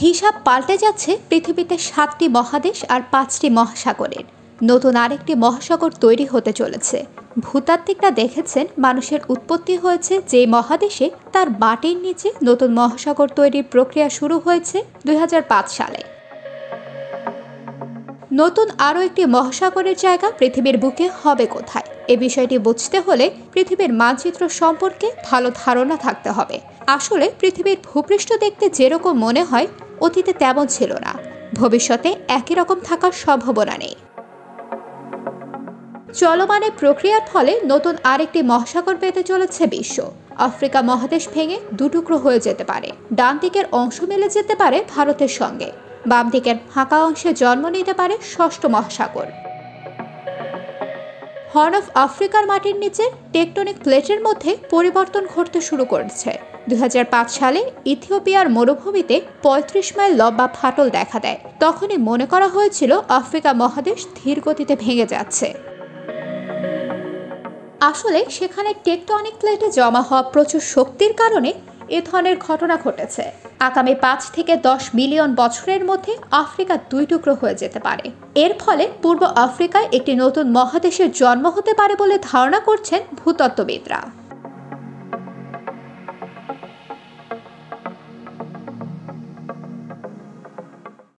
হিসাব পাল্টে যাচ্ছে পৃথিবীতে 7টি মহাদেশ আর 5টি মহাসাগরের। নতুন আরেকটি মহাসাগর তৈরি হতে চলেছে। ভূতাত্ত্বিকরা দেখেছেন মানুষের উৎপত্তি হয়েছে যে মহাদেশে, তার মাটির নিচে নতুন মহাসাগর তৈরির প্রক্রিয়া শুরু হয়েছে 2005 সালে। নতুন আরও একটি মহাসাগরের জায়গা পৃথিবীর বুকে হবে কোথায়, এ বিষয়টি বুঝতে হলে পৃথিবীর মানচিত্র সম্পর্কে ভালো ধারণা থাকতে হবে। আসলে পৃথিবীর ভূপৃষ্ঠ দেখতে যেরকম মনে হয়, অতীতে তেমন ছিল না। ভবিষ্যতে একই রকম থাকার সম্ভাবনা নেই। চলমানে প্রক্রিয়ার ফলে নতুন আরেকটি মহাসাগর পেতে চলেছে বিশ্ব। আফ্রিকা মহাদেশ ভেঙে দুটুকরো হয়ে যেতে পারে। ডান দিকের অংশ মিলে যেতে পারে ভারতের সঙ্গে, বাম দিকের ফাঁকা অংশে জন্ম নিতে পারে ষষ্ঠ মহাসাগর। হর্ন অফ আফ্রিকার মাটির নিচে টেকটনিক প্লেটের মধ্যে পরিবর্তন ঘটতে শুরু করেছে। 2005 সালে ইথিওপিয়ার মরুভূমিতে 35 মাইল লম্বা ফাটল দেখা দেয়। তখনই মনে করা হয়েছিল আফ্রিকা মহাদেশ ধীর গতিতে ভেঙে যাচ্ছে। আসলে সেখানে টেকটনিক প্লেটে জমা হওয়া প্রচুর শক্তির কারণে এ ধরনের ঘটনা ঘটেছে। আগামী 5 থেকে 10 মিলিয়ন বছরের মধ্যে আফ্রিকা দুই টুকরো হয়ে যেতে পারে। এর ফলে পূর্ব আফ্রিকায় একটি নতুন মহাদেশের জন্ম হতে পারে বলে ধারণা করছেন ভূতত্ত্ববিদরা।